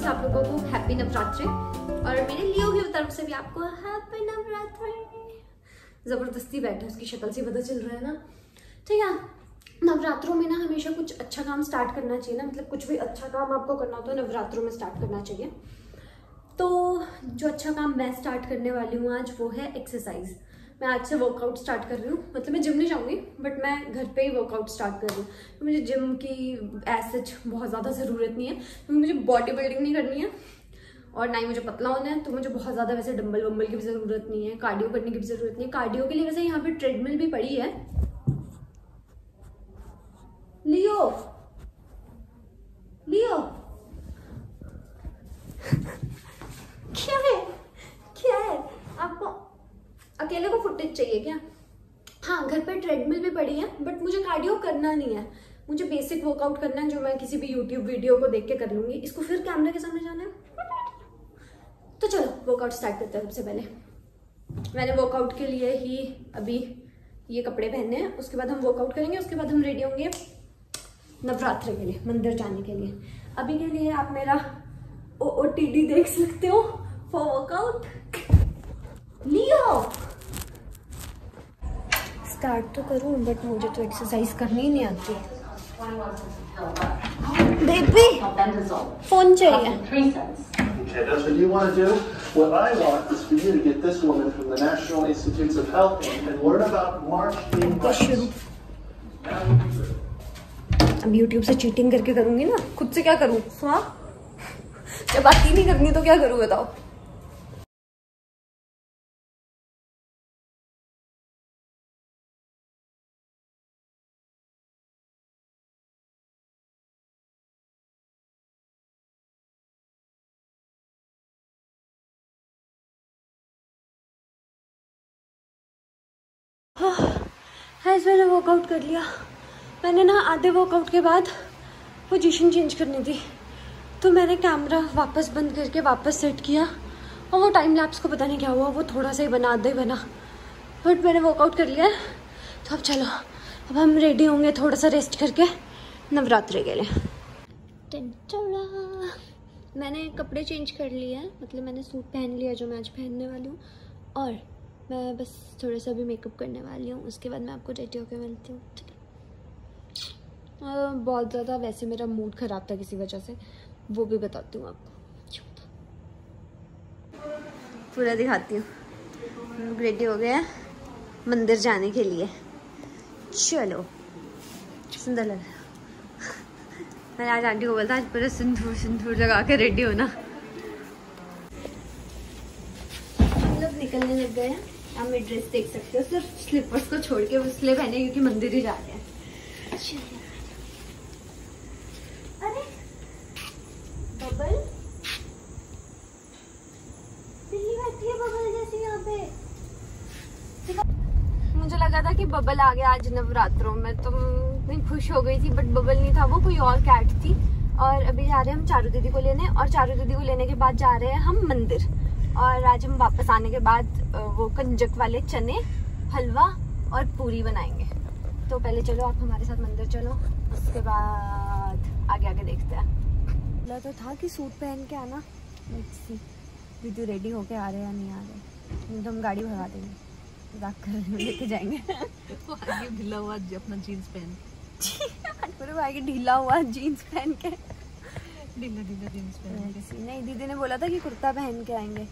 आप लोगों को हैप्पी नवरात्रि, और मेरे लियो की तरफ से भी आपको हैप्पी नवरात्रि। जबरदस्ती बैठे, उसकी शक्ल से पता चल रहा है ना। तो यार नवरात्रों में ना हमेशा कुछ अच्छा काम स्टार्ट करना चाहिए ना, मतलब कुछ भी अच्छा काम आपको करना हो तो नवरात्रों में स्टार्ट करना चाहिए। तो जो अच्छा काम मैं स्टार्ट करने वाली हूँ आज वो है एक्सरसाइज। मैं आज से वर्कआउट स्टार्ट कर रही हूँ, मतलब मैं जिम नहीं जाऊँगी बट मैं घर पे ही वर्कआउट स्टार्ट कर रही हूँ। तो मुझे जिम की सच बहुत ज़्यादा ज़रूरत नहीं है, तो मुझे बॉडी बिल्डिंग नहीं करनी है और ना ही मुझे पतला होना है। तो मुझे बहुत ज़्यादा वैसे डंबल वम्बल की भी ज़रूरत नहीं है, कार्डियो करने की भी ज़रूरत नहीं है। कार्डियो के लिए वैसे यहाँ पे ट्रेडमिल भी पड़ी है। लियो लियो क्या है, क्या है? आपको अकेले को फुटेज चाहिए क्या? हाँ, घर पे ट्रेडमिल भी पड़ी है बट मुझे कार्डियो करना नहीं है, मुझे बेसिक वर्कआउट करना है जो मैं किसी भी यूट्यूब वीडियो को देख के कर लूंगी। इसको फिर कैमरे के सामने जाना है, तो चलो वर्कआउट स्टार्ट करते हैं। सबसे पहले मैंने वर्कआउट के लिए ही अभी ये कपड़े पहने हैं, उसके बाद हम वर्कआउट करेंगे, उसके बाद हम रेडी होंगे नवरात्रि के लिए, मंदिर जाने के लिए। अभी के लिए आप मेरा OOTD देख सकते हो फॉर वर्कआउट। लियो स्टार्ट तो करूं बट मुझे तो एक्सरसाइज करनी ही नहीं आती। बेबी फोन चाहिए। Okay, that's what you want to do. What I want is for you to get this woman from the National Institutes of Health and learn about marching rights. अब YouTube से cheating करके करूंगी ना, खुद से क्या करूं? हाँ, जब बात ही नहीं करनी तो क्या करूं बताओ? ऐसे मैंने वर्कआउट कर लिया। मैंने ना आधे वर्कआउट के बाद पोजीशन चेंज करनी थी, तो मैंने कैमरा वापस बंद करके वापस सेट किया और वो टाइम लैप्स को पता नहीं क्या हुआ, वो थोड़ा सा ही बना, आधा ही बना, बट मैंने वर्कआउट कर लिया। तो अब चलो, अब हम रेडी होंगे थोड़ा सा रेस्ट करके नवरात्रि के लिए। मैंने कपड़े चेंज कर लिए हैं, मतलब मैंने सूट पहन लिया जो मैं आज पहनने वाली हूँ, और मैं बस थोड़ा सा भी मेकअप करने वाली हूँ, उसके बाद मैं आपको रेडी होकर मिलती हूँ। ठीक है? बहुत ज़्यादा वैसे मेरा मूड ख़राब था किसी वजह से, वो भी बताती हूँ आपको, पूरा दिखाती हूँ। रेडी हो गया मंदिर जाने के लिए, चलो। सुंदर लग रहा है। मैंने आज आंटी को बोला था आज पूरा सिंदूर लगा के रेडी होना। हम लोग निकलने लग गए हैं। आप मेरी ड्रेस देख सकते हो, सिर्फ स्लीपर्स को छोड़ के इसलिए पहने क्योंकि मंदिर ही जा रहे हैं। अरे बबल, बिल्ली बैठी है बबल जैसी यहाँ पे। मुझे लगा था कि बबल आ गया आज नवरात्रों में, तो मैं खुश हो गई थी, बट बबल नहीं था, वो कोई और कैट थी। और अभी जा रहे हैं हम चारू दीदी को लेने, और चारू दीदी को लेने के बाद जा रहे हैं हम मंदिर। और आज हम वापस आने के बाद वो कंजक वाले चने, हलवा और पूरी बनाएंगे। तो पहले चलो आप हमारे साथ मंदिर चलो, उसके बाद आगे आगे देखते हैं। बोला तो था कि सूट पहन के आना। दीदी रेडी होके आ रहे हैं या नहीं आ रहे, तो हम गाड़ी भगा देंगे, मजाक कर रहे हैं, लेके जाएंगे। तो आगे ढीला हुआ अपना जीन्स पहन पूरे भाई ढीला हुआ जीन्स पहन के, ढीला जीन्स पहन के। नहीं, दीदी ने बोला था कि कुर्ता पहन के आएंगे,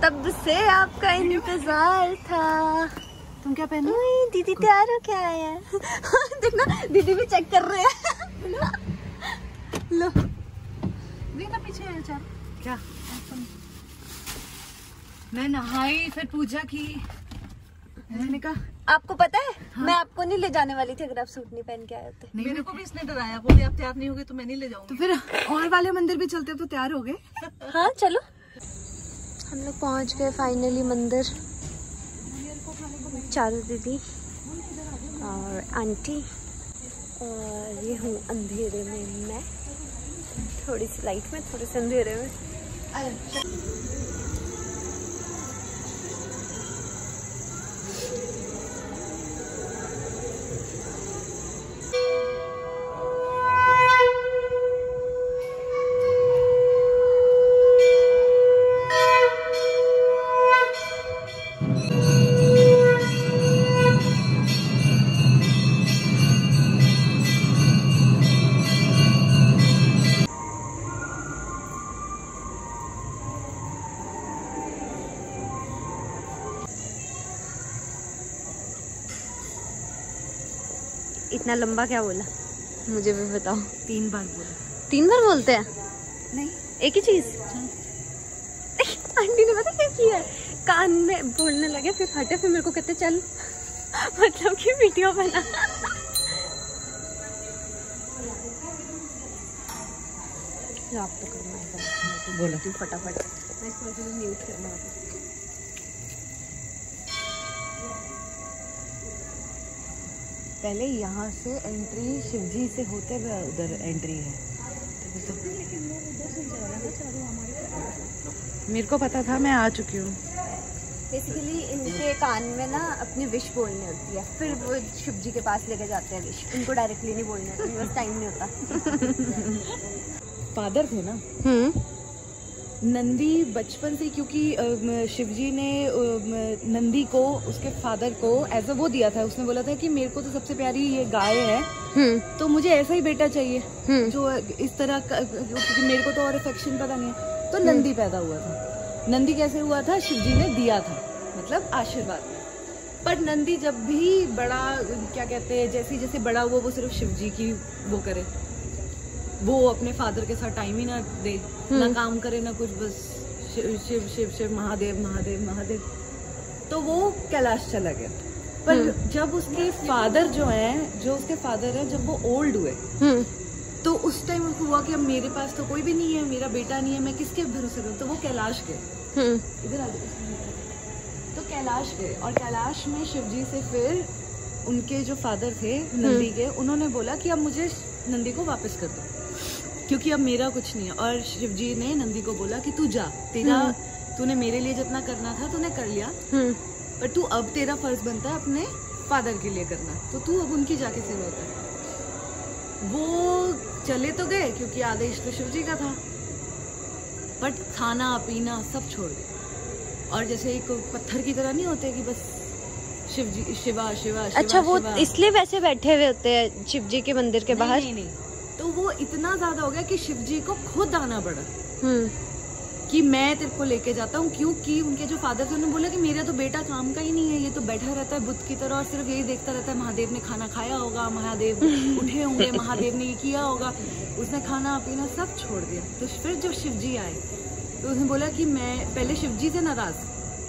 तब से आपका इंतजार था। तुम क्या पहनो? दीदी तैयार हो क्या है? देखना दीदी भी चेक कर रहे हैं। लो देखना पीछे है चार। क्या मैं नहाई फिर पूजा की, मैंने कहा आपको पता है हाँ? मैं आपको नहीं ले जाने वाली थी अगर आप सूट नहीं पहन के आए होते। मेरे को भी इसने डराया, बोले आप तैयार नहीं होगे तो मैं नहीं ले जाऊंगी। तो फिर और वाले मंदिर भी चलते तो तैयार हो गए। हाँ चलो, हम लोग पहुंच गए फाइनली मंदिर। चारू दीदी और आंटी, और ये हूँ अंधेरे में मैं, थोड़ी सी लाइट में, थोड़े से अंधेरे में। इतना लंबा क्या बोला, मुझे भी बताओ। 3 बार बोला। 3 बार बोलते हैं? नहीं, एक ही चीज। आंटी ने पता क्या किया, कान में बोलने लगे, फिर हटे, फिर मेरे को कहते चल, मतलब कि वीडियो बना। आप तो करना है, बोलो तू फटाफट। मैं इसको म्यूट करना है। पहले यहाँ से एंट्री शिवजी से होते हुए उधर एंट्री है। मेरे को पता था, मैं आ चुकी हूँ। बेसिकली इनके कान में ना अपनी विश बोलनी होती है, फिर वो शिव जी के पास लेके जाते हैं विश। इनको डायरेक्टली नहीं बोलनी होती, बस टाइम नहीं होता। फादर थे ना नंदी बचपन से, क्योंकि शिवजी ने नंदी को, उसके फादर को एज अ वो दिया था। उसने बोला था कि मेरे को तो सबसे प्यारी ये गाय है, तो मुझे ऐसा ही बेटा चाहिए जो इस तरह का, क्योंकि मेरे को तो और अफेक्शन पता नहीं है। तो नंदी पैदा हुआ था। नंदी कैसे हुआ था? शिवजी ने दिया था, मतलब आशीर्वाद। पर नंदी जब भी बड़ा, क्या कहते हैं, जैसे जैसे बड़ा हुआ, वो सिर्फ शिवजी की वो करे, वो अपने फादर के साथ टाइम ही ना दे, ना काम करे ना कुछ, बस शिव शिव शिव शिव, महादेव महादेव महादेव। तो वो कैलाश चला गया। पर जब उसके फादर जो उसके फादर है, जब वो ओल्ड हुए, तो उस टाइम उसको हुआ कि अब मेरे पास तो कोई भी नहीं है, मेरा बेटा नहीं है, मैं किसके भरोसे करूं? तो वो कैलाश गए। इधर आ जाओ। तो कैलाश गए, और कैलाश में शिवजी से फिर उनके जो फादर थे नंदी के, उन्होंने बोला कि अब मुझे नंदी को वापस कर दो, क्योंकि अब मेरा कुछ नहीं है। और शिवजी ने नंदी को बोला कि तू जा, तेरा तूने मेरे लिए जितना करना था तूने कर लिया, पर तू अब तेरा फर्ज बनता है अपने फादर के लिए करना, तो तू अब उनकी जाके सेवा कर। वो चले तो गए, क्योंकि आदेश तो शिवजी का था, बट खाना पीना सब छोड़ गए। और जैसे एक पत्थर की तरह नहीं होते कि बस शिवजी शिवा शिवा। अच्छा, वो शिवा। इसलिए वैसे बैठे हुए होते हैं शिवजी के मंदिर के बाहर? नहीं, तो वो इतना ज्यादा हो गया कि शिवजी को खुद आना पड़ा कि मैं तेरे को लेके जाता हूँ, क्योंकि उनके जो फादर थे उन्होंने बोला कि मेरा तो बेटा काम का ही नहीं है, ये तो बैठा रहता है बुद्ध की तरह और सिर्फ यही देखता रहता है, महादेव ने खाना खाया होगा, महादेव उठे होंगे, महादेव ने ये किया होगा। उसने खाना पीना सब छोड़ दिया। तो फिर जब शिवजी आए तो उसने बोला कि मैं पहले शिवजी से नाराज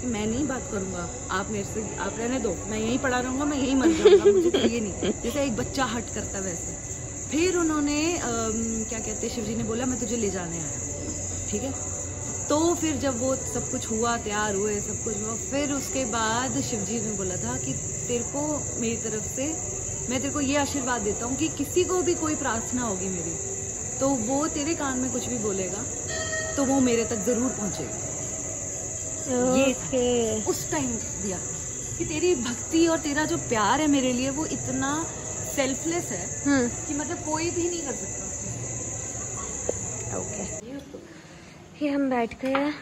कि मैं नहीं बात करूंगा, आप मेरे से, आप रहने दो, मैं यहीं पड़ा रहूंगा, मैं यहीं मर जाऊंगा, मुझे चाहिए नहीं। जैसे एक बच्चा हट करता वैसे। फिर उन्होंने क्या कहते हैं, शिवजी ने बोला मैं तुझे ले जाने आया, ठीक है। तो फिर जब वो सब कुछ हुआ, तैयार हुए, सब कुछ हुआ, फिर उसके बाद शिवजी ने बोला था कि तेरे को मेरी तरफ से मैं तेरे को ये आशीर्वाद देता हूँ कि किसी को भी कोई प्रार्थना होगी मेरी, तो वो तेरे कान में कुछ भी बोलेगा तो वो मेरे तक जरूर पहुंचेगा। ये उस टाइम दिया कि तेरी भक्ति और तेरा जो प्यार है मेरे लिए वो इतना सेल्फलेस है कि मतलब कोई भी नहीं कर सकता। ओके, ये हम बैठ गए हैं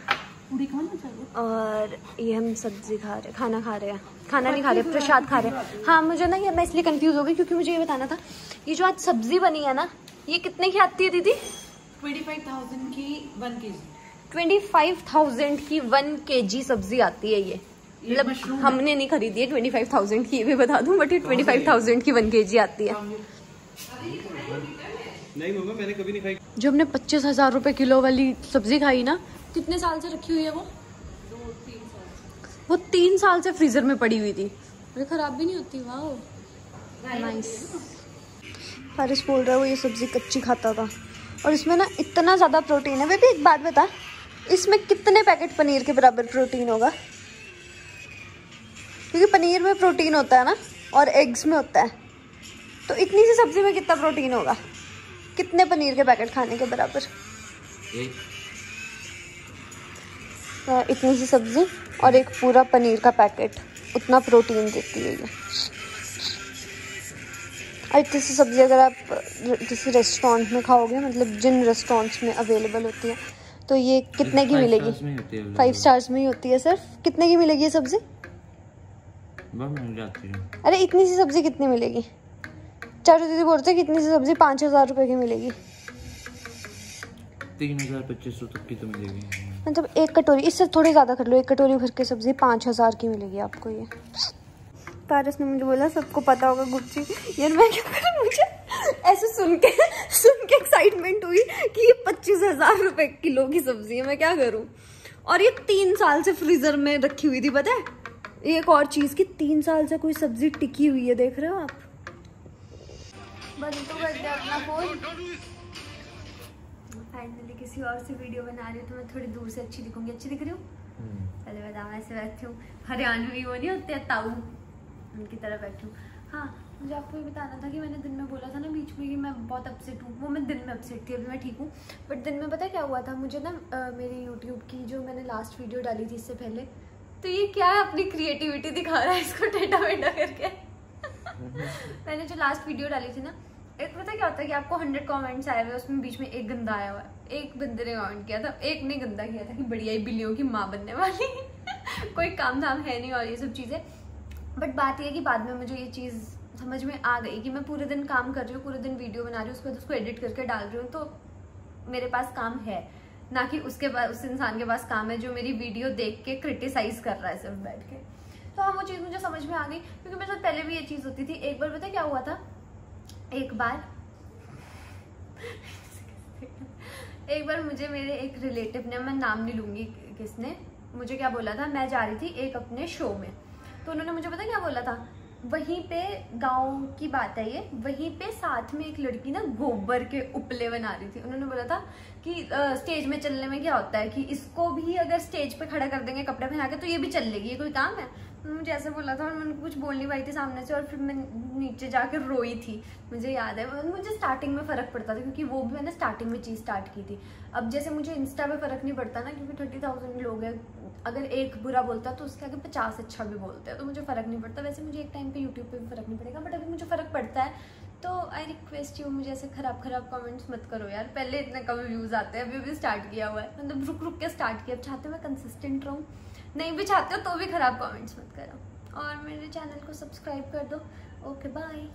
और ये हम सब्जी खा रहे, खाना खा रहे हैं, खाना नहीं खा रहे, प्रसाद खा रहे हैं। हाँ, मुझे ना ये, मैं इसलिए कंफ्यूज हो गई क्योंकि मुझे ये बताना था, ये जो आज सब्जी बनी है ना, ये कितने की आती है दीदी? 25,000 की 1 kg। 25,000 की 1 kg सब्जी आती है ये। मतलब हमने नहीं खरीदी है 25,000 की, ये भी बता दूं, बट ये 25,000 की 1 kg आती है। नहीं मम्मा, मैंने कभी नहीं खाई। जो हमने 25,000 रुपए किलो वाली सब्जी खाई ना, कितने साल से रखी हुई है वो? 2-3 साल। वो 3 साल से फ्रीजर में पड़ी हुई थी, वो खराब भी नहीं होती। वाह, नाइस। फारिस बोल रहा है वो ये सब्जी कच्ची खाता था, और इसमें ना इतना ज़्यादा प्रोटीन है। बेबी एक बात बता, इसमें कितने पैकेट पनीर के बराबर प्रोटीन होगा? क्योंकि पनीर में प्रोटीन होता है ना, और एग्स में होता है, तो इतनी सी सब्जी में कितना प्रोटीन होगा? कितने पनीर के पैकेट खाने के बराबर? इतनी सी सब्जी और एक पूरा पनीर का पैकेट, उतना प्रोटीन देती है ये। और इतनी सी सब्जी अगर आप किसी रेस्टोरेंट में खाओगे, मतलब जिन रेस्टोरेंट्स में अवेलेबल होती है, तो ये कितने की मिलेगी? 5 स्टार्स में ही होती है सिर्फ। कितने की मिलेगी ये सब्जी? अरे इतनी सी सब्जी कितनी मिलेगी? चारू दीदी बोलते हैं कि इतनी सी सब्जी 5,000 रुपए की मिलेगी। 3,000-2,500 तक की तो मिलेगी। मतलब एक कटोरी, इससे थोड़ी ज़्यादा कर लो, एक कटोरी भर के सब्जी 5,000 की मिलेगी आपको ये। पारस ने मुझे बोला सबको पता होगा गुच्ची। यार मैं क्या करूँ, मुझे ऐसे सुन के एक्साइटमेंट हुई कि ये 25,000 रुपए किलो की सब्जी है, मैं क्या करूँ। और ये 3 साल से फ्रीजर में रखी हुई थी, पता है। एक और चीज की 3 साल से कोई सब्जी टिकी हुई है, देख रहे हो आप। बंद तो कर दिया अपना फोन। फाइनली किसी और से वीडियो बना रही हूँ तो मैं थोड़ी दूर से अच्छी दिखूंगी। अच्छी दिख रही हूँ? पहले बताओ, ऐसे बैठी हूँ, हरियाणवी वो नहीं होते ताऊ, उनकी तरह बैठी हूँ। हाँ, मुझे आपको ये बताना था कि मैंने दिन में बोला था ना बीच में कि मैं बहुत अपसेट हूँ। वो मैं दिन में अपसेट थी, अभी मैं ठीक हूँ। बट दिन में पता है क्या हुआ था, मुझे ना मेरी यूट्यूब की जो मैंने लास्ट वीडियो डाली थी इससे पहले, तो ये क्या है अपनी क्रिएटिविटी दिखा रहा है इसको टेढ़ा मेढ़ा करके। मैंने जो लास्ट वीडियो डाली थी ना, एक पता क्या होता है कि आपको 100 कमेंट्स आए हुए, उसमें बीच में एक गंदा आया हुआ है। एक बंदे ने कमेंट किया था, एक ने गंदा किया था कि बढ़िया ही बिल्लियों की माँ बनने वाली। कोई काम धाम है नहीं और ये सब चीज़ें। बट बात ये है कि बाद में मुझे ये चीज़ समझ में आ गई कि मैं पूरे दिन काम कर रही हूँ, पूरे दिन वीडियो बना रही हूँ, उसके बाद उसको एडिट करके डाल रही हूँ, तो मेरे पास काम है, ना कि उसके पास, उस इंसान के पास काम है जो मेरी वीडियो देख के क्रिटिसाइज कर रहा है सिर्फ बैठ के। तो हाँ, वो चीज़ मुझे समझ में आ गई, क्योंकि मेरे साथ पहले भी ये चीज़ होती थी। एक बार पता क्या हुआ था, एक बार मुझे मेरे एक रिलेटिव ने, मैं नाम नहीं लूंगी किसने, मुझे क्या बोला था, मैं जा रही थी एक अपने शो में, तो उन्होंने मुझे पता क्या बोला था, वहीं पे गांव की बात है ये, वहीं पे साथ में एक लड़की ना गोबर के उपले बना रही थी। उन्होंने बोला था कि स्टेज में चलने में क्या होता है कि इसको भी अगर स्टेज पे खड़ा कर देंगे कपड़े पहना के तो ये भी चल लेगी, ये कोई काम है। मुझे ऐसे बोला था और मैं कुछ बोल नहीं पाई थी सामने से, और फिर मैं नीचे जाके रोई थी। मुझे याद है, मुझे स्टार्टिंग में फ़र्क पड़ता था क्योंकि वो भी मैंने स्टार्टिंग में चीज़ स्टार्ट की थी। अब जैसे मुझे इंस्टा पे फ़र्क नहीं पड़ता ना, क्योंकि 30,000 लोग हैं, अगर एक बुरा बोलता है तो उसके आगे 50 अच्छा भी बोलते हैं, तो मुझे फ़र्क नहीं पड़ता। वैसे मुझे एक टाइम पे यूट्यूब पे भी फ़र्क नहीं पड़ेगा, बट अभी मुझे फ़र्क पड़ता है। तो आई रिक्वेस्ट यू, मुझे ऐसे खराब कमेंट्स मत करो यार। पहले इतने कम व्यूज़ आते हैं, अभी स्टार्ट किया हुआ है, मतलब रुक के स्टार्ट किया। अब चाहते हो मैं कंसिस्टेंट रहूँ, नहीं भी चाहते हो तो भी खराब कमेंट्स मत करो, और मेरे चैनल को सब्सक्राइब कर दो। Okay bye.